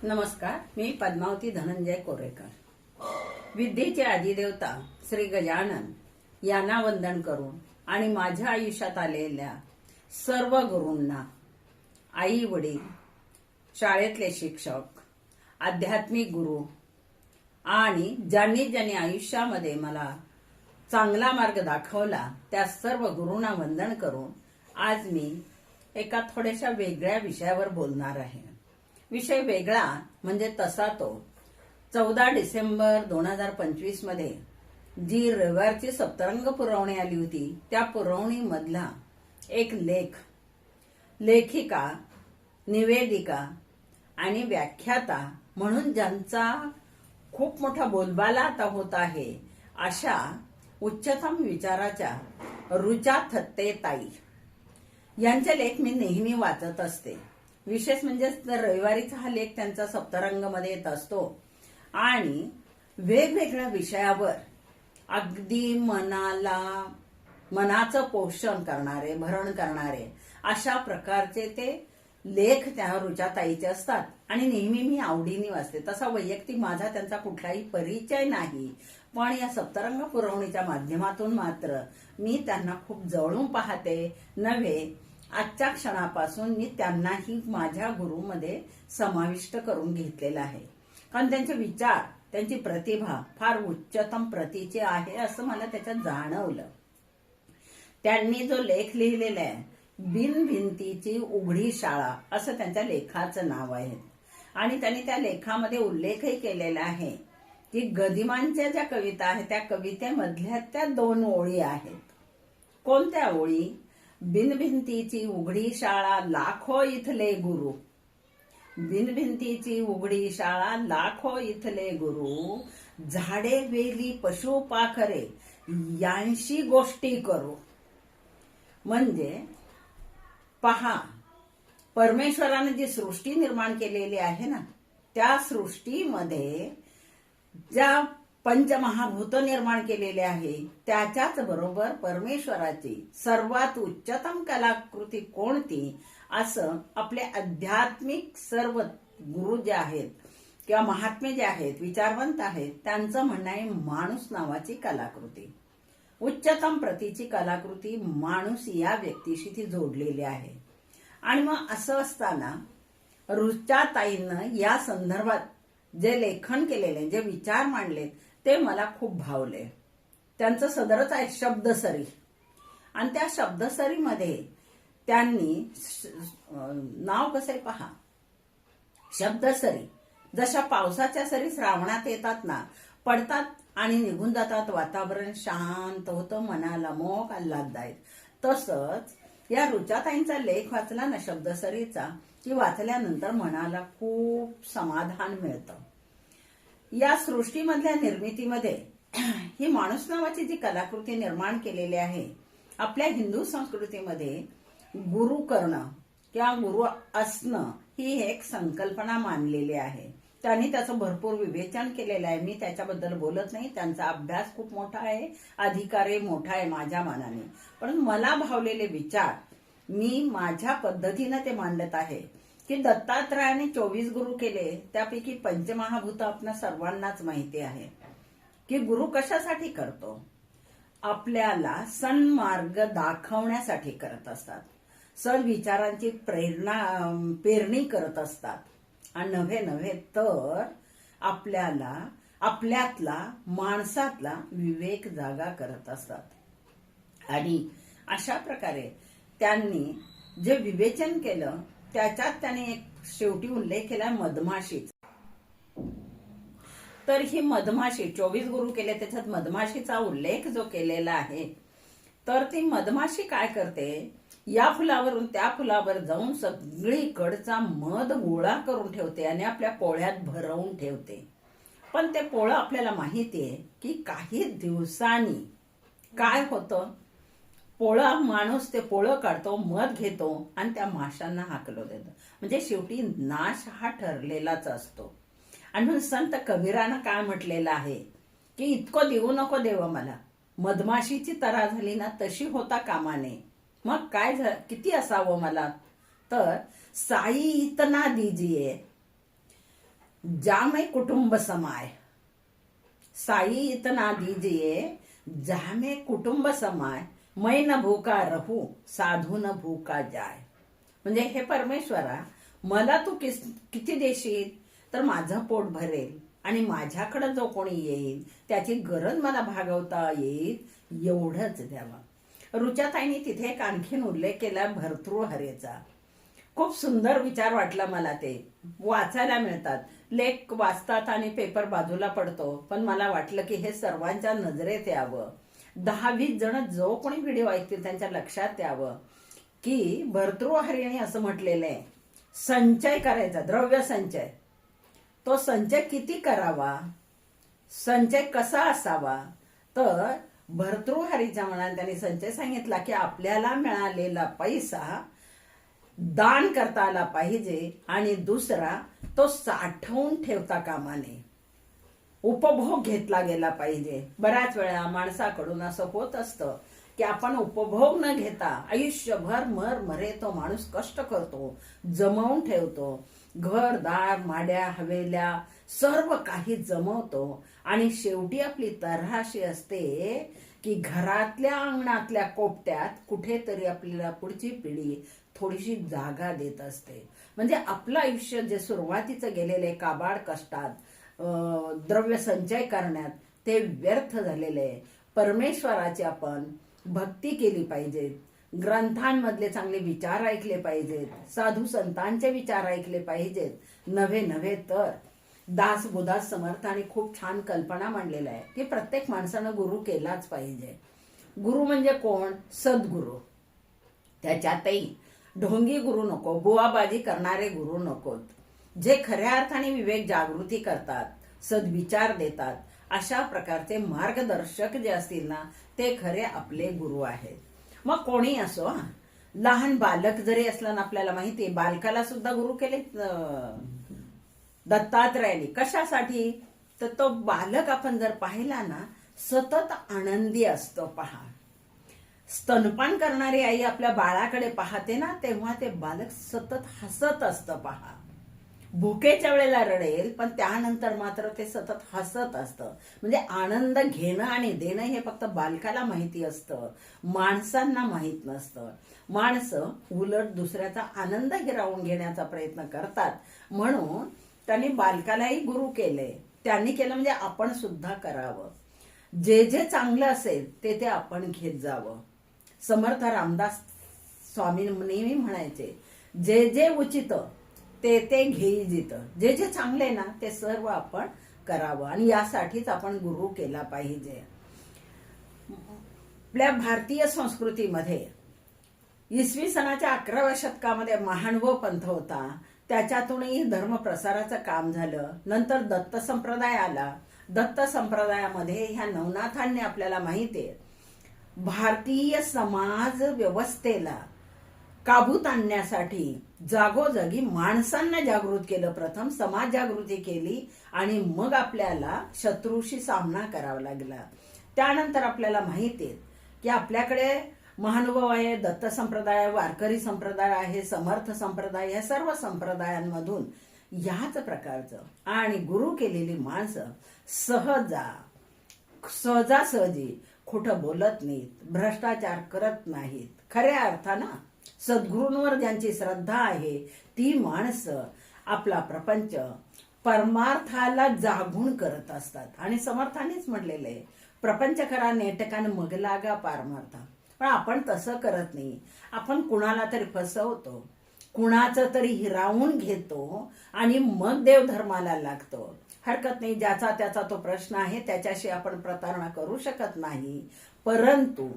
नमस्कार, मी पद्मावती धनंजय कोरेकर. विद्येचे आदिदेवता श्री गजानन यांना वंदन करून आणि माझ्या आयुष्यात आलेल्या सर्व गुरूंना, आई वडील, शाळेतले शिक्षक, आध्यात्मिक गुरु आणि ज्यांनी आयुष्यामध्ये मला चांगला मार्ग दाखवला त्या सर्व गुरूंना वंदन करून आज मी एका थोड्याशा वेगळ्या विषयावर बोलणार आहे. विषय वेगळा म्हणजे तसा तो 14 डिसेंबर 2025 मध्ये जी रविवारची सप्तरंग पुरवणी आली होती त्या पुरवणी मधला एक लेखिका, निवेदिका आणि व्याख्याता म्हणून ज्यांचा खूप मोठा बोलबाला आता होत आहे अशा उच्चतम विचाराच्या ऋचा थत्ते ताई यांचे लेख मी नेहमी वाचत असते. विशेष म्हणजे रविवारीचा हा लेख त्यांचा सप्तरंगमध्ये येत असतो आणि वेगवेगळ्या विषयावर अगदी मनाचं पोषण करणारे, भरण करणारे अशा प्रकारचे ते लेख त्या ऋचाताईचे असतात आणि नेहमी मी आवडीने वाचते. तसा वैयक्तिक माझा त्यांचा कुठलाही परिचय नाही, पण या सप्तरंग पुरवणीच्या माध्यमातून मात्र मी त्यांना खूप जवळून पाहते नव्हे. आजच्या क्षणापासून मी त्यांनाही माझ्या गुरुमध्ये समाविष्ट करून घेतलेला आहे, कारण त्यांचे विचार, त्यांची प्रतिभा फार उच्चतम प्रतीची आहे असं मला त्याच्यात जाणवलं. त्यांनी जो लेख लिहिलेला आहे, बिनभिंतीची उघडी शाळा असं त्यांच्या लेखाचं नाव आहे आणि त्यांनी त्या लेखामध्ये उल्लेखही केलेला आहे की गदिमांच्या ज्या कविता आहेत त्या कवितेमधल्या त्या 2 ओळी आहेत. कोणत्या ओळी? बिनभिंतीची उघडी शाळा लाखो इथले गुरु, बिनभिंतीची उघडी शाळा लाखो इथले गुरु, झाडे वेली पशु पाखरे यांशी गोष्टी करू. म्हणजे पहा, परमेश्वराने जी सृष्टी निर्माण केलेली आहे ना, त्या सृष्टीमध्ये ज्या पंचमहाभूत निर्माण केलेले आहे त्याच्याच बरोबर परमेश्वराची सर्वात उच्चतम कलाकृती कोणती असं आपले आध्यात्मिक सर्व गुरु जे आहेत किंवा महात्मे जे आहेत, विचारवंत आहेत, त्यांचं म्हणणं आहे माणूस नावाची कलाकृती, उच्चतम प्रतीची कलाकृती माणूस या व्यक्तीशी ती जोडलेली आहे. आणि मग असं असताना ऋचाताईंनं या संदर्भात जे लेखन केलेले, जे विचार मांडलेत ते मला खूप भावले. त्यांचं सदरच आहे शब्दसरी आणि त्या शब्दसरीमध्ये त्यांनी नाव कसं आहे पहा. शब्दसरी जशा पावसाच्या सरी श्रावणात येतात ना, पडतात आणि निघून जातात, वातावरण शांत होतं, मनाला मोह आल्हाददायक. तसंच या ऋचाताईंचा लेख वाचला ना शब्दसरीचा, की वाचल्यानंतर मनाला खूप समाधान मिळतं. या सृष्टीमधल्या निर्मितीमध्ये ही माणूस नावाची जी कलाकृती निर्माण केलेली आहे, आपल्या हिंदू संस्कृतीमध्ये गुरु करणं किंवा गुरु असणं ही एक संकल्पना मानलेली आहे. त्यांनी त्याचं भरपूर विवेचन केलेलं आहे. मी त्याच्याबद्दल बोलत नाही, त्यांचा अभ्यास खूप मोठा आहे, अधिकारही मोठा आहे माझ्या मनाने, पण मला भावलेले विचार मी माझ्या पद्धतीनं ते मांडत आहे. की दत्तात्रयाने 24 गुरु केले, त्यापैकी पंचमहाभूत आपल्या सर्वांनाच माहिती आहे की गुरु कशासाठी करतो. आपल्याला सन्मार्ग दाखवण्यासाठी करत असतात, सद्विचारांची पेरणी करत असतात आणि नव्हे तर आपल्याला आपल्यातला माणसातला विवेक जागा करत असतात. आणि अशा प्रकारे त्यांनी जे विवेचन केलं त्याच्यात त्याने एक शेवटी उल्लेख केला मधमाशीचा. तर ही मधमाशी 24 गुरु केले, त्याच्यात मधमाशीचा उल्लेख जो केलेला आहे, तर ती मधमाशी काय करते, या फुलावरून त्या फुलावर जाऊन सगळीकडचा मध गोळा करून ठेवते आणि आपल्या पोळ्यात भरवून ठेवते. पण ते पोळं आपल्याला माहितीये की काही दिवसांनी काय होतं, माणूस ते पोळं काढतो, मध घेतो आणि त्या माशांना हाकलो देतो. म्हणजे शेवटी नाश हा ठरलेलाच असतो. आणि म्हणून संत कबीरानं काय म्हटलेलं आहे की इतकं देऊ नको देव मला, मधमाशीची तरा झाली ना तशी होता कामा नये. मग काय किती असावं मला, तर साई इतना दीजिए जामे कुटुंब समाय, साई इतना दीजिए जामे कुटुंब समाय, मैं न भूका रहू साधू न भूका जाय. म्हणजे हे परमेश्वरा, मला तू किती देशील तर माझं पोट भरेल आणि माझ्याकडे जो कोणी येईल त्याची गरज मला भागवता येईल एवढंच द्यावा. रुचाताईंनी तिथे एक आणखीन उल्लेख केला भर्तृहरेचा. खूप सुंदर विचार वाटला मला. ते वाचायला मिळतात, लेख वाचतात आणि पेपर बाजूला पडतो, पण मला वाटलं की हे सर्वांच्या नजरेत यावं. 10-20 जण जो कोणी व्हिडिओ ऐकतील त्यांच्या लक्षात यावं की भर्तृहरीने असं म्हटलेलं आहे, संचय करायचा, द्रव्य संचय. तो संचय किती करावा, संचय कसा असावा, तर भर्तृहरीच्या मनात त्यांनी संचय सांगितला की आपल्याला मिळालेला पैसा दान करता आला पाहिजे आणि दुसरा तो साठवून ठेवता कामा नये, उपभोग घेतला गेला पाहिजे. बऱ्याच वेळा माणसाकडून असं होत असतं की आपण उपभोग न घेता आयुष्यभर मरे तो माणूस कष्ट करतो, जमवून ठेवतो, घरदार माड्या हवेल्या सर्व काही जमवतो आणि शेवटी आपली तऱ्हा अशी असते की घरातल्या अंगणातल्या कोपट्यात कुठेतरी आपल्याला पुढची पिढी थोडीशी जागा देत असते. म्हणजे आपलं आयुष्य जे सुरुवातीचं गेलेले काबाड कष्टात द्रव्य संचय करण्यात ते व्यर्थ झालेले. परमेश्वराची आपण भक्ती केली पाहिजे, ग्रंथांमधले चांगले विचार ऐकले पाहिजेत, साधू संतांचे विचार ऐकले पाहिजेत. नव्हे तर दासबोधास समर्थांनी खूप छान कल्पना मांडलेल्या आहे की प्रत्येक माणसानं गुरु केलाच पाहिजे. गुरु म्हणजे कोण? सद्गुरु. त्याच्यातही ढोंगी गुरु नको, बुवाबाजी करणारे गुरु नकोत. जे खऱ्या अर्थाने विवेक जागृती करतात, सद्विचार देतात, अशा प्रकारचे मार्गदर्शक जे असतील ना ते खरे आपले गुरु आहेत. मग कोणी असो, लहान बालक जरी असलं ना, आपल्याला माहिती आहे बालकाला सुद्धा गुरु केले दत्तात्रयाने. कशासाठी? तर तो बालक आपण जर पाहिला ना सतत आनंदी असतो. पहा, स्तनपान करणारी आई आपल्या बाळाकडे पाहते ना तेव्हा ते बालक सतत हसत असतं. पहा, भुकेच्या वेळेला रडेल पण त्यानंतर मात्र ते सतत हसत असतं. म्हणजे आनंद घेणं आणि देणं हे फक्त बालकाला माहिती असतं, माणसांना माहित नसतं. माणसं उलट दुसऱ्याचा आनंद हिरावून घेण्याचा प्रयत्न करतात. म्हणून त्यांनी बालकालाही गुरु केले. त्यांनी केलं म्हणजे आपण सुद्धा करावं. जे जे चांगलं असेल ते आपण घेत जावं. समर्थ रामदास स्वामी नेहमी म्हणायचे, जे जे उचित ते घेई जित. जे जे चांगले ना ते सर्व आपण करावं आणि यासाठीच आपण गुरु केला पाहिजे. आपल्या भारतीय संस्कृतीमध्ये इसवी सनाच्या 11व्या शतकामध्ये महानुभाव पंथ होता. त्याच्यातूनही धर्म प्रसाराचं काम झालं. नंतर दत्त संप्रदाय आला. दत्त संप्रदायामध्ये ह्या नवनाथांनी आपल्याला माहिती आहे भारतीय समाज व्यवस्थेला काबूत आणण्यासाठी जागोजागी माणसांना जागृत केलं. प्रथम समाज जागृती केली आणि मग आपल्याला शत्रूशी सामना करावा लागला. त्यानंतर आपल्याला माहिती आहे की आपल्याकडे महानुभाव आहे, दत्त संप्रदाय, वारकरी संप्रदाय आहे, समर्थ संप्रदाय, या सर्व संप्रदायांमधून याच प्रकारचं आणि गुरु केलेली माणसं सहजासहजी खोटं बोलत नाहीत, भ्रष्टाचार करत नाहीत. खऱ्या अर्थानं सद्गुरूंवर ज्यांची श्रद्धा आहे ती माणसं आपला प्रपंच परमार्थाला जागून करत असतात. आणि समर्थानेच म्हटलेलं आहे, प्रपंच करा नेटकान मग लागा पारमार्था. पण आपण तसं करत नाही. आपण कुणाला तरी फसवतो, कुणाचं तरी हिरावून घेतो आणि मग देवधर्माला लागतो. हरकत नाही, ज्याचा त्याचा तो प्रश्न आहे, त्याच्याशी आपण प्रतारणा करू शकत नाही. परंतु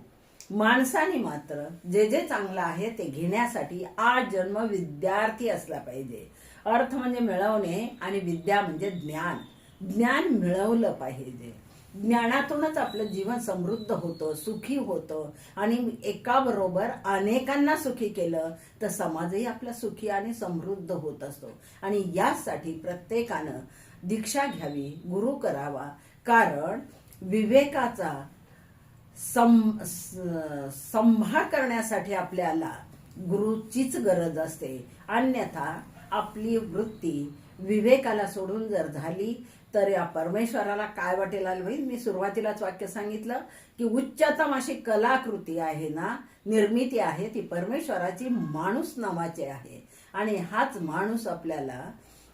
माणसाने मात्र जे जे चांगलं आहे ते घेण्यासाठी आजन्म विद्यार्थी असला पाहिजे. अर्थ म्हणजे मिळवणे आणि विद्या म्हणजे ज्ञान. ज्ञान मिळवलं पाहिजे. ज्ञानातूनच आपलं जीवन समृद्ध होतं, सुखी होतं आणि एकाबरोबर अनेकांना सुखी केलं तर समाजही आपला सुखी आणि समृद्ध होत असतो. आणि यासाठी प्रत्येकानं दीक्षा घ्यावी, गुरु करावा. कारण विवेकाचा संभाळ करण्यासाठी आपल्याला गुरुचीच गरज असते. अन्यथा आपली वृत्ती विवेकाला सोडून जर झाली तर या परमेश्वराला काय वाटेल आलं. मी सुरुवातीलाच वाक्य सांगितलं की उच्चतम अशी कलाकृती आहे ना, निर्मिती आहे, ती परमेश्वराची माणूस नावाची आहे. आणि हाच माणूस आपल्याला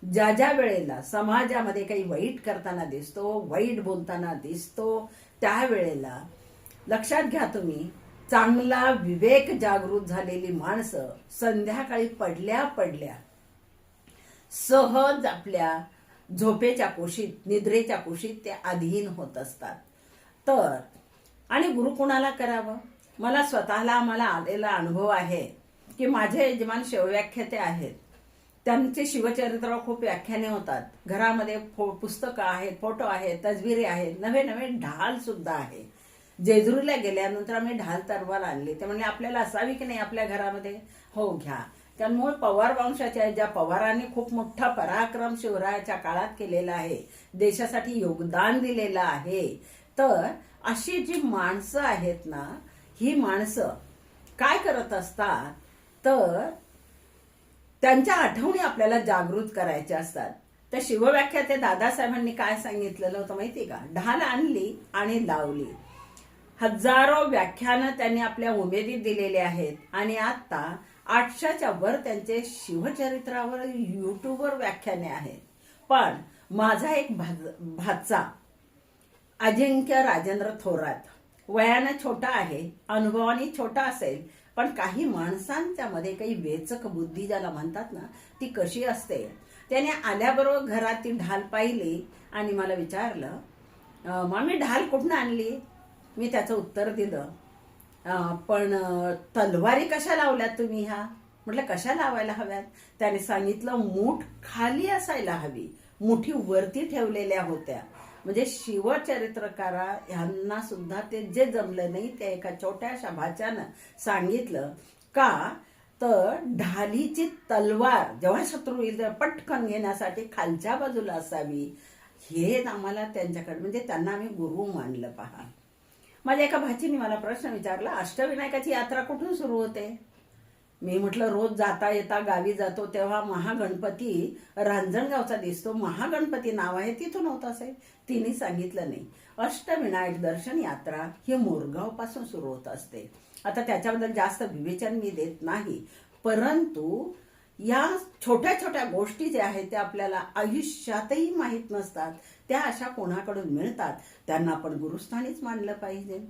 ज्या ज्या वेळेला समाजामध्ये काही वाईट करताना दिसतो, वाईट बोलताना दिसतो, त्यावेळेला लक्षात घ्या तुम्ही, चांगला विवेक जागृत झालेली माणसं संध्याकाळी पडल्या पडल्या सहज आपल्या झोपेच्या कुशीत, निद्रेच्या कुशीत ते अधीन होत असतात. तर आणि गुरु कुणाला करावं? मला स्वतःला मला आलेला अनुभव आहे की माझे यजमान शिवव्याख्याते आहेत. त्यांचे शिवचरित्र खूप व्याख्याने होतात. घरामध्ये पुस्तकं आहेत, फोटो आहेत, तसबिरी आहेत, नवे नवे ढाल सुद्धा आहे. जेजुरीला गेल्यानंतर आम्ही ढाल तलवार आणली. ते म्हणले आपल्याला असावी की नाही आपल्या घरामध्ये? हो घ्या. त्या मूळ पवार वंशाच्या आहेत, ज्या पवारांनी खूप मोठा पराक्रम शिवरायाच्या काळात केलेला आहे, देशासाठी योगदान दिलेलं आहे. तर अशी जी माणसं आहेत ना, ही माणसं काय करत असतात तर त्यांच्या आठवणी आपल्याला जागृत करायच्या असतात. तर शिवव्याख्याते दादासाहेबांनी काय सांगितलेलं होतं माहिती का? ढाल आणली आणि लावली. हजारो व्याख्यानं त्यांनी आपल्या उमेदीत दिलेले आहेत आणि आता 800च्या वर त्यांचे शिवचरित्रावर युट्यूबवर व्याख्याने आहेत. पण माझा एक भाचा अजिंक्य राजेंद्र थोरात वयानं छोटा आहे, अनुभवाने छोटा असेल, पण काही माणसांच्या मध्ये काही वेचक बुद्धी ज्याला म्हणतात ना, ती कशी असते. त्याने आल्याबरोबर घरात ती ढाल पाहिली आणि मला विचारलं, मामी ढाल कुठून आणली? मी त्याचं उत्तर दिलं, पण तलवारी कशा लावल्यात तुम्ही ह्या? म्हटलं कशा लावायला हव्यात? त्याने सांगितलं मूठ खाली असायला हवी, मुठी वरती ठेवलेल्या होत्या. म्हणजे शिवचरित्रकारा यांना सुद्धा ते जे जमलं नाही ते एका छोट्याशा भाच्यानं सांगितलं का, तर ढालीची तलवार जेव्हा शत्रू येईल तर पटकन घेण्यासाठी खालच्या बाजूला असावी. हे आम्हाला त्यांच्याकडे म्हणजे त्यांना आम्ही गुरु मानलं. पहा, माझ्या एका भाचीने मला प्रश्न विचारला, अष्टविनायकाची यात्रा कुठून सुरू होते? मी म्हटलं रोज जाता येता गावी जातो तेव्हा महागणपती रांजणगावचा दिसतो, महागणपती नाव आहे, तिथून होत असेल. तिने सांगितलं नाही, अष्टविनायक दर्शन यात्रा ही मोरगाव पासून सुरू होत असते. आता त्याच्याबद्दल जास्त विवेचन मी देत नाही, परंतु या छोट्या छोट्या गोष्टी ज्या आहेत त्या आपल्याला आयुष्यातही माहीत नसतात, त्या अशा कोणाकडून मिळतात, त्यांना आपण गुरुस्थानीच मानलं पाहिजे.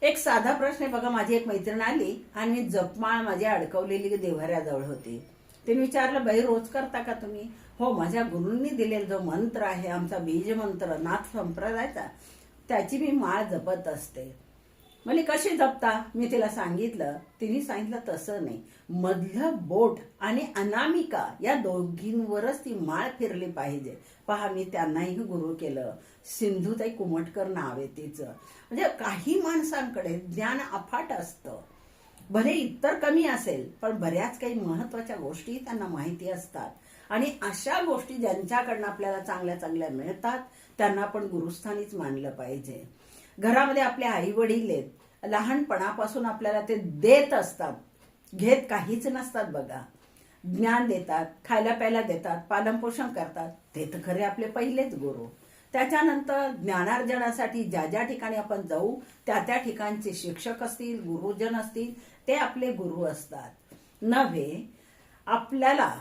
एक साधा प्रश्न आहे बघा. माझी एक मैत्रीण आली आणि मी जपमाळ माझी अडकवलेली देव्हाऱ्याजवळ होती. तिने विचारलं, बाई रोज करता का तुम्ही? हो, माझ्या गुरूंनी दिलेला जो मंत्र आहे, आमचा बीज मंत्र नाथ संप्रदायाचा, त्याची मी माळ जपत असते. म्हणजे कशी जपता? मी तिला सांगितलं. तिने सांगितलं तसं नाही, मधलं बोट आणि अनामिका या दोघींवरच ती माळ फिरली पाहिजे. पहा, मी त्यांनाही गुरु केलं. सिंधुताई कुमटकर नाव आहे तिचं. म्हणजे काही माणसांकडे ज्ञान अफाट असतं, भले इतर कमी असेल पण बऱ्याच काही महत्वाच्या गोष्टी त्यांना माहिती असतात. आणि अशा गोष्टी ज्यांच्याकडनं आपल्याला चांगल्या चांगल्या मिळतात त्यांना आपण गुरुस्थानीच मानलं पाहिजे. घरामध्ये आपले आई वडील आहेत, लहानपणापासून आपल्याला ते देत असतात, घेत काहीच नसतात बघा. ज्ञान देतात, खायला प्यायला देतात, पालनपोषण करतात, ते तर खरे आपले पहिलेच गुरु. त्याच्यानंतर ज्ञानार्जनासाठी ज्या ज्या ठिकाणी आपण जाऊ त्या त्या ठिकाणचे शिक्षक असतील, गुरुजन असतील, ते आपले गुरु असतात. नव्हे आपल्याला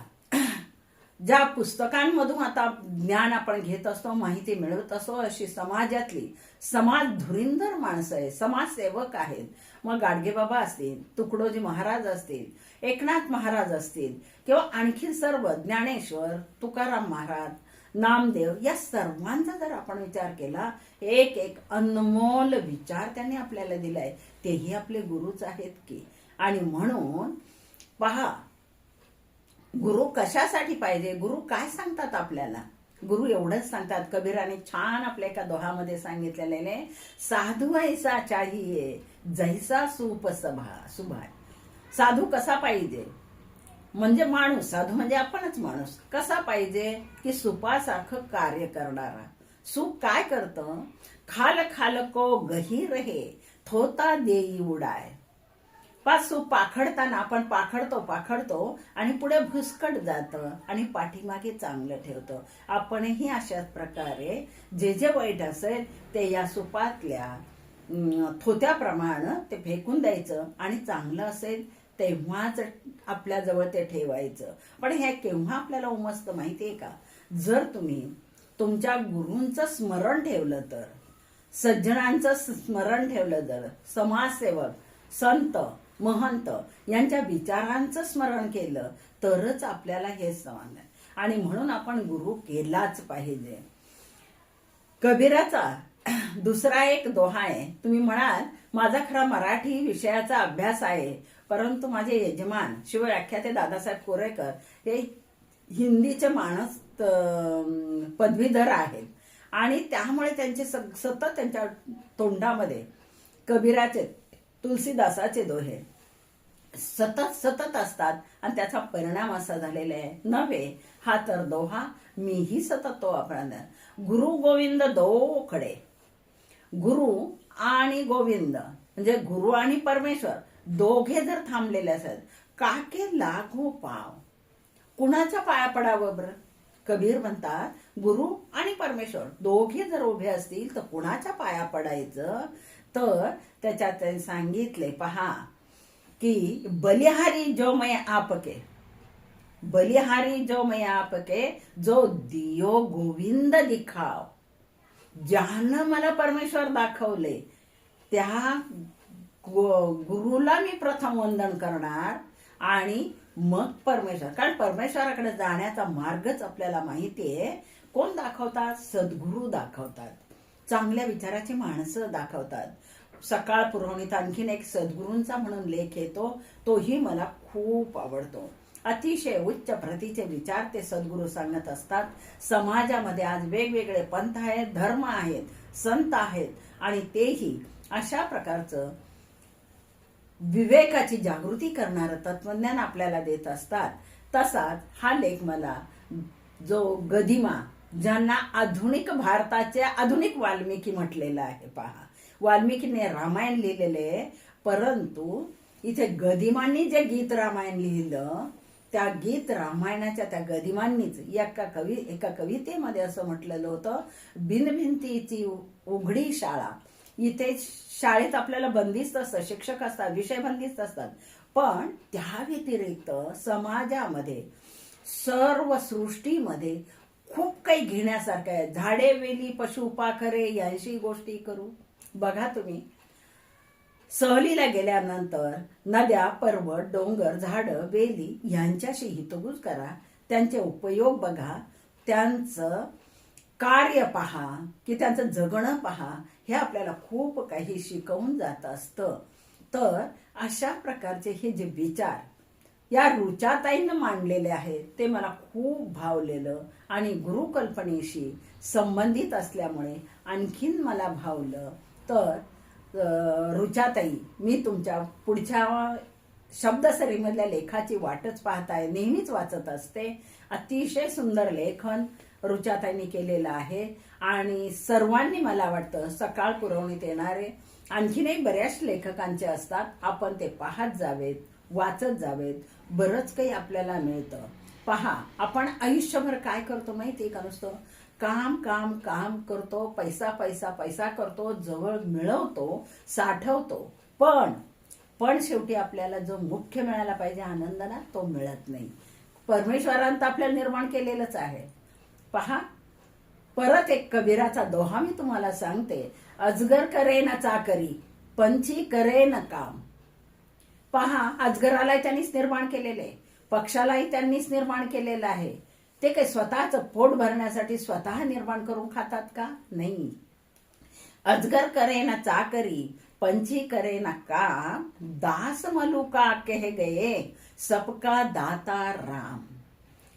ज्या पुस्तकांमधून आता ज्ञान आपण घेत असतो, माहिती मिळवत असतो, अशी समाजातली समाज धुरींदर माणसं आहेत, समाजसेवक आहेत. मग गाडगेबाबा असतील, तुकडोजी महाराज असतील, एकनाथ महाराज असतील, किंवा आणखी सर्व ज्ञानेश्वर, तुकाराम महाराज, नामदेव, या सर्वांचा जर आपण विचार केला, एक एक अनमोल विचार त्यांनी आपल्याला दिलाय, तेही आपले गुरुच आहेत की. आणि म्हणून पहा, गुरु कशासाठी पाहिजे? गुरु काय सांगतात आपल्याला? गुरु एवढंच सांगतात, कबीराने छान आपल्या एका दोहामध्ये सांगितलेले, साधू ऐसा चाहिए जैसा सूप सुभाय. साधू कसा पाहिजे? म्हणजे माणूस, साधू म्हणजे आपणच माणूस. कसा पाहिजे? की सुपासारखं कार्य करणारा. सूप काय करतं? खाल खाल को गही रहे थोता देई उडाय. पासू पाखडताना आपण पाखडतो आणि पुढे भुसकट जातं आणि पाठीमागे चांगलं ठेवतं. आपणही अशाच प्रकारे जे जे वाईट असेल ते या सुपातल्या थोत्याप्रमाणे ते फेकून द्यायचं आणि चांगलं असेल तेव्हाच आपल्या जवळ ते ठेवायचं. पण हे केव्हा आपल्याला उमजतं माहितीये का? जर तुम्ही तुमच्या गुरूंचं स्मरण ठेवलं तर, सज्जनांचं स्मरण ठेवलं तर, समाजसेवक, संत, महंत यांच्या विचारांचं स्मरण केलं तरच आपल्याला हे समजणार. आणि म्हणून आपण गुरु केलाच पाहिजे. कबीराचा दुसरा एक दोहा आहे. तुम्ही म्हणाल माझा खरा मराठी विषयाचा अभ्यास आहे, परंतु माझे यजमान शिवव्याख्याते दादासाहेब कोरेकर हे हिंदीचे माणस पदवीधर आहेत आणि त्यामुळे त्यांचे सतत त्यांच्या तोंडामध्ये कबीराचे, तुलसीदासाचे दोहे सतत असतात आणि त्याचा परिणाम असा झालेला आहे. नव्हे हा तर दोहा मीही सतत तो वापरणार. गुरु गोविंद दो खडे. गुरु आणि गोविंद म्हणजे गुरु आणि परमेश्वर दोघे जर थांबलेले असतात, काके लागो पाव. कुणाच्या पाया पडावं बरं? कबीर म्हणतात गुरु आणि परमेश्वर दोघे जर उभे असतील तर कुणाच्या पाया पडायचं? तर त्याच्यात त्यांनी सांगितले पहा की बलिहारी जो मैं आपके, बलिहारी जो मैं आपके, जो दियो गोविंद दिखाव. ज्यानं मला परमेश्वर दाखवले त्या गुरुला मी प्रथम वंदन करणार आणि मग परमेश्वर. कारण परमेश्वराकडे जाण्याचा मार्गच आपल्याला माहितीये. कोण दाखवतात? सद्गुरू दाखवतात. चांगल्या विचाराची माणसं दाखवतात. सकाळ पुरवणीत आणखीन एक सद्गुरूंचा म्हणून लेख येतो, तोही मला खूप आवडतो. अतिशय उच्च प्रतीचे विचार ते सद्गुरू सांगत असतात. समाजामध्ये आज वेगवेगळे पंथ आहेत, धर्म आहेत, संत आहेत आणि तेही अशा प्रकारचं विवेकाची जागृती करणारं तत्वज्ञान आपल्याला देत असतात. तसाच हा लेख मला जो गदिमा, ज्यांना आधुनिक भारताचे आधुनिक वाल्मिकी म्हटलेलं आहे. पहा, वाल्मिकीने रामायण लिहिलेले, परंतु इथे गदिमांनी जे गीत रामायण लिहिलं त्या गीत रामायणाच्या त्या गदिमांनीच एका कवितेमध्ये असं म्हटलेलं होतं, बिनभिंतीची उघडी शाळा. इथे शाळेत आपल्याला बंदिस्त असतं, शिक्षक असतात, विषय बंदिस्त असतात, पण त्या व्यतिरिक्त समाजामध्ये सर्व सृष्टीमध्ये खूप काही घेण्यासारखं आहे. झाडे वेली पशु पाखरे यांशी गोष्टी करू. बघा तुम्ही सहलीला गेल्यानंतर नद्या, पर्वत, डोंगर, झाडं, वेली यांच्याशी हितगुज करा. त्यांचे उपयोग बघा, त्यांचं कार्य पहा की त्यांचं जगणं पहा. हे आपल्याला खूप काही शिकवून जात असतं. तर अशा प्रकारचे हे जे विचार या ऋचाताईंनी मांडलेले आहेत ते मला खूप भावलेलं आणि गुरुकल्पनेशी संबंधित असल्यामुळे आणखीन मला भावलं. तर ऋचाताई, मी तुमच्या पुढच्या शब्दसरीमधल्या लेखाची वाटच पाहताय, नेहमीच वाचत असते. अतिशय सुंदर लेखन ऋचाताईंनी केलेलं आहे आणि सर्वांनी मला वाटतं सकाळ पुरवणीत येणारे आणखीनही बऱ्याच लेखकांचे असतात, आपण ते पाहत जावेत, वाचत जावेत. बरंच काही आपल्याला मिळतं. पहा, आपण आयुष्यभर काय करतो माहिती का? नुसतं काम काम काम करतो, पैसा पैसा पैसा करतो, जवळ मिळवतो, साठवतो, पण शेवटी आपल्याला जो मुख्य मिळायला पाहिजे आनंद ना, तो मिळत नाही. परमेश्वरानं तर आपल्याला निर्माण केलेलंच आहे. पहा, परत एक कबीराचा दोहा मी तुम्हाला सांगते. अजगर करे न चाकरी, पंछी करे न काम. पहा, अजगरालाही त्यांनीच निर्माण केलेले, पक्षालाही त्यांनीच निर्माण केलेलं आहे. ते काही स्वतःच पोट भरण्यासाठी स्वतः निर्माण करून खातात का? नाही. अजगर करे न चाकरी, पंछी करे न काम, दास मलुका कह गए, सबका दाता राम.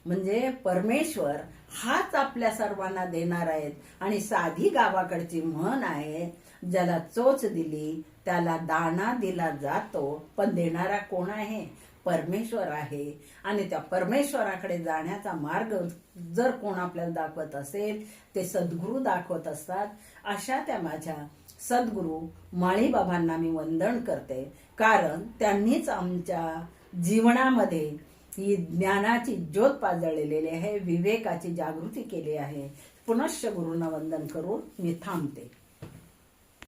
म्हणजे परमेश्वर हाच आपल्या सर्वांना देणार आहेत. आणि साधी गावाकडची म्हण आहे, ज्याला चोच दिली त्याला दाणा दिला जातो, पण देणारा कोण आहे? परमेश्वर आहे. आणि त्या परमेश्वराकडे जाण्याचा मार्ग जर कोण आपल्याला दाखवत असेल ते सद्गुरू दाखवत असतात. अशा त्या माझ्या सद्गुरू माळीबाबांना मी वंदन करते, कारण त्यांनीच आमच्या जीवनामध्ये ही ज्ञानाची ज्योत पाजळलेली आहे, विवेकाची जागृती केली आहे. पुनश्च गुरूंना वंदन करून मी थांबते.